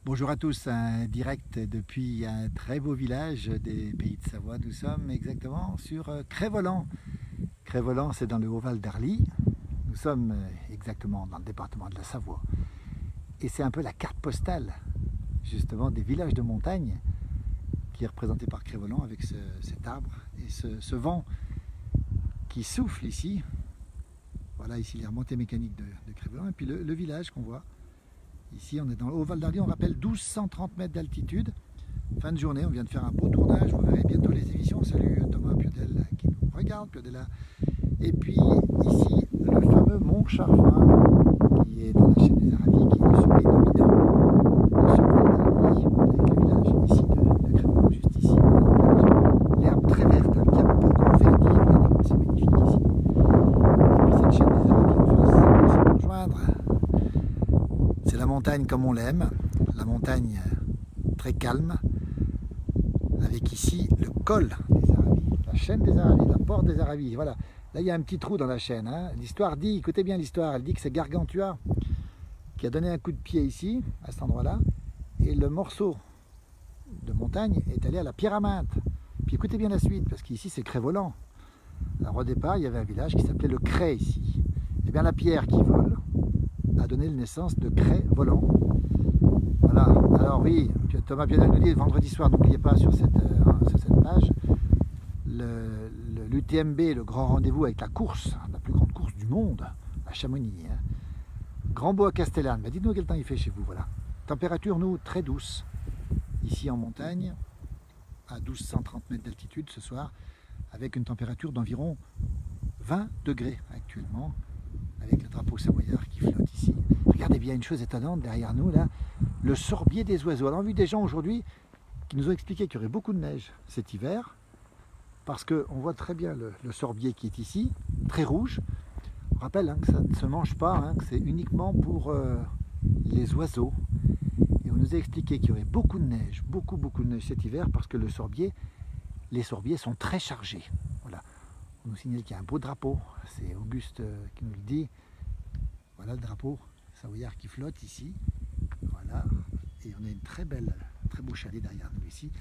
Bonjour à tous, un direct depuis un très beau village des Pays de Savoie. Nous sommes exactement sur Crest-Voland. Crest-Voland, c'est dans le Haut-Val d'Arly. Nous sommes exactement dans le département de la Savoie. Et c'est un peu la carte postale, justement, des villages de montagne qui est représenté par Crest-Voland avec cet arbre et ce vent qui souffle ici. Voilà, ici les remontées mécaniques de Crest-Voland. Et puis le village qu'on voit. Ici, on est dans le Haut-Val d'Arly, on rappelle 1230 mètres d'altitude. Fin de journée, on vient de faire un beau tournage. Vous verrez bientôt les émissions. Salut Thomas Piodel qui nous regarde, Piodella. Et puis ici, le fameux Mont Charvin qui est dans la chaîne des Aravis, qui est le sommet dominant de ce Val d'Arly, avec le village ici de Crest-Voland, juste ici. L'herbe très verte qui a beaucoup enverdi. Regardez comme c'est magnifique ici. Et puis cette chaîne des Aravis en face, on peut se rejoindre. C'est la montagne comme on l'aime, la montagne très calme, avec ici le col des Aravis, la chaîne des Aravis, la porte des Aravis. Voilà, là il y a un petit trou dans la chaîne. Hein. L'histoire dit, écoutez bien l'histoire, elle dit que c'est Gargantua qui a donné un coup de pied ici, à cet endroit-là, et le morceau de montagne est allé à la Pyraminte. Puis écoutez bien la suite, parce qu'ici c'est Crest-Voland. Alors au départ, il y avait un village qui s'appelait le Crest ici. Et bien la pierre qui vole a donné la naissance de Crest-Voland. Voilà, alors oui, Thomas Piodel nous dit vendredi soir, n'oubliez pas sur cette page, l'UTMB, le grand rendez-vous avec la course, la plus grande course du monde, à Chamonix. Hein. Grand Bois Castellane, mais dites-nous quel temps il fait chez vous, voilà. Température, nous, très douce, ici en montagne, à 1230 mètres d'altitude ce soir, avec une température d'environ 20 degrés actuellement, avec le drapeau savoyard qui flotte ici. Regardez bien une chose étonnante derrière nous, là, le sorbier des oiseaux. Alors on a vu des gens aujourd'hui qui nous ont expliqué qu'il y aurait beaucoup de neige cet hiver, parce qu'on voit très bien le sorbier qui est ici, très rouge. On rappelle hein, que ça ne se mange pas, hein, que c'est uniquement pour les oiseaux. Et on nous a expliqué qu'il y aurait beaucoup de neige, beaucoup de neige cet hiver, parce que les sorbiers sont très chargés. Voilà. On nous signale qu'il y a un beau drapeau, c'est Auguste qui nous le dit. Voilà le drapeau savoyard qui flotte ici. Voilà. Et on a une très beau chalet derrière nous ici,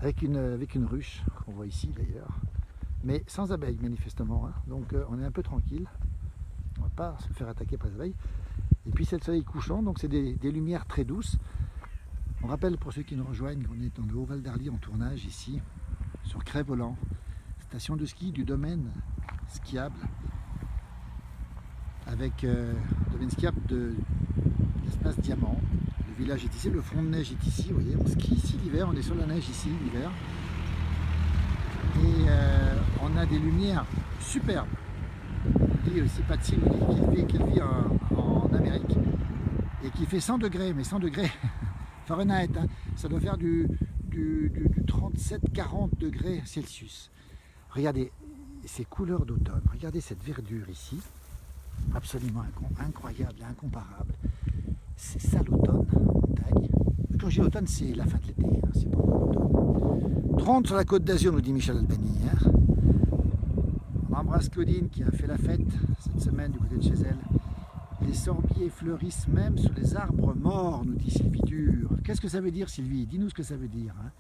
avec une ruche qu'on voit ici d'ailleurs. Mais sans abeilles manifestement. Hein. Donc on est un peu tranquille. On ne va pas se faire attaquer par les abeilles. Et puis c'est le soleil couchant, donc c'est des lumières très douces. On rappelle pour ceux qui nous rejoignent qu'on est dans le Haut-Val d'Arly en tournage ici, sur Crest-Voland. Station de ski du domaine skiable avec domaine skiable de l'espace Diamant. Le village est ici, le front de neige est ici, vous voyez, on skie ici l'hiver, on est sur la neige ici l'hiver. Et on a des lumières superbes. Et aussi Patsy nous dit qu'elle vit en Amérique et qui fait 100 degrés, mais 100 degrés Fahrenheit, hein, ça doit faire du 37-40 degrés Celsius. Regardez ces couleurs d'automne, regardez cette verdure ici, absolument incroyable, incomparable. C'est ça l'automne en montagne. Quand je dis automne, c'est la fin de l'été, hein, c'est pas l'automne. 30 sur la côte d'Azur, nous dit Michel Albani. Hein. On embrasse Claudine qui a fait la fête cette semaine du côté de chez elle. Les sorbiers fleurissent même sur les arbres morts, nous dit Sylvie Dur. Qu'est-ce que ça veut dire, Sylvie? Dis-nous ce que ça veut dire. Hein.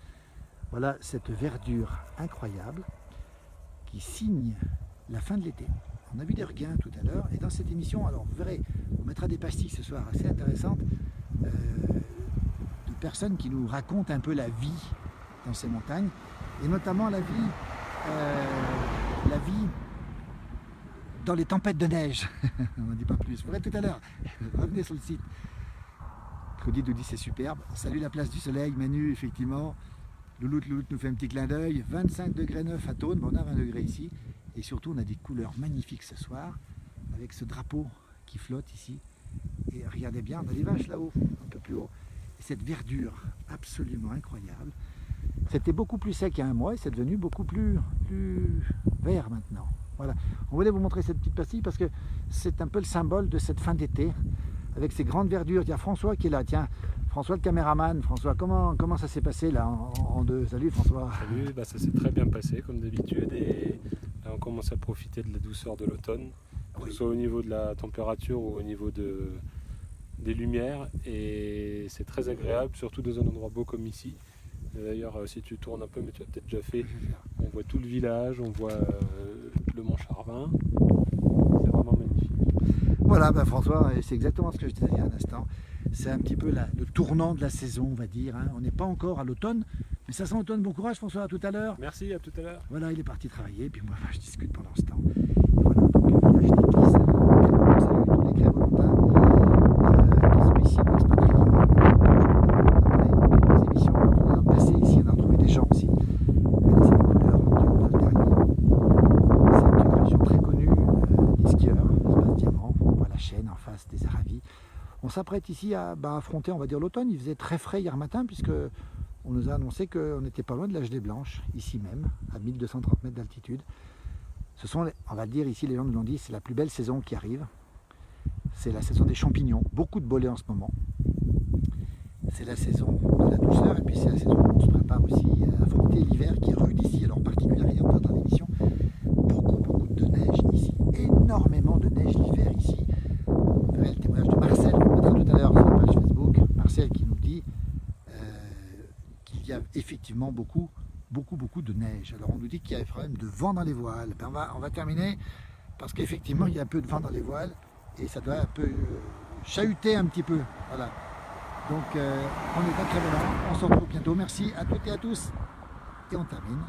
Voilà cette verdure incroyable qui signe la fin de l'été. On a vu des regains tout à l'heure, et dans cette émission, alors vous verrez, on mettra des pastilles ce soir assez intéressantes de personnes qui nous racontent un peu la vie dans ces montagnes, et notamment la vie dans les tempêtes de neige. On n'en dit pas plus. Vous verrez tout à l'heure. Revenez sur le site. Claudie nous dit c'est superbe. Salut la place du soleil, Manu, effectivement. Louloute nous fait un petit clin d'œil. 25 degrés 9 à Tône, bon, on a 20 degrés ici. Et surtout, on a des couleurs magnifiques ce soir, avec ce drapeau qui flotte ici. Et regardez bien, on a des vaches là-haut, un peu plus haut. Et cette verdure absolument incroyable. C'était beaucoup plus sec il y a un mois et c'est devenu beaucoup plus vert maintenant. Voilà. On voulait vous montrer cette petite pastille parce que c'est un peu le symbole de cette fin d'été, avec ces grandes verdures. Il y a François qui est là, tiens. François le caméraman. François, comment ça s'est passé là en deux? Salut François. Salut, ça s'est très bien passé comme d'habitude et là on commence à profiter de la douceur de l'automne, que ce soit au niveau de la température ou au niveau des lumières, et c'est très agréable, surtout dans un endroit beau comme ici. D'ailleurs, si tu tournes un peu, mais tu as peut-être déjà fait, on voit tout le village, on voit le mont Charvin. C'est vraiment magnifique. Voilà, François, c'est exactement ce que je disais il y a un instant. C'est un petit peu le tournant de la saison, on va dire. Hein. On n'est pas encore à l'automne, mais ça sent l'automne. Bon courage, François, à tout à l'heure. Merci, à tout à l'heure. Voilà, il est parti travailler, puis moi, je discute pendant ce temps. Et voilà, donc le village d'église. Salut tous les Crêts Volontains qui sont ici en expatriés. On a des émissions, on a passé ici, on a retrouvé des gens aussi. C'est une couleur du Haut-Val d'Arly. C'est une région très connue des skieurs, l'espace Diamant. On voit la chaîne en face des Aravis. On s'apprête ici à affronter, on va dire, l'automne. Il faisait très frais hier matin, puisque on nous a annoncé qu'on n'était pas loin de la gelée blanche, ici même, à 1230 mètres d'altitude. Ce sont, on va dire, ici, les gens nous l'ont dit, c'est la plus belle saison qui arrive. C'est la saison des champignons, beaucoup de bolets en ce moment. C'est la saison de la douceur, et puis c'est la saison où on se prépare aussi à affronter l'hiver qui est rude ici. Alors, particulièrement, on dans l'émission, beaucoup de neige ici, énormément de neige l'hiver ici. Vous verrez le témoignage de Marcel, on mettra tout à l'heure sur la page Facebook. Marcel qui nous dit qu'il y a effectivement beaucoup de neige. Alors on nous dit qu'il y a un problème de vent dans les voiles. On va terminer parce qu'effectivement il y a un peu de vent dans les voiles et ça doit un peu chahuter un petit peu. Voilà. Donc on est à Crêt-Volant, on se retrouve bientôt. Merci à toutes et à tous et on termine.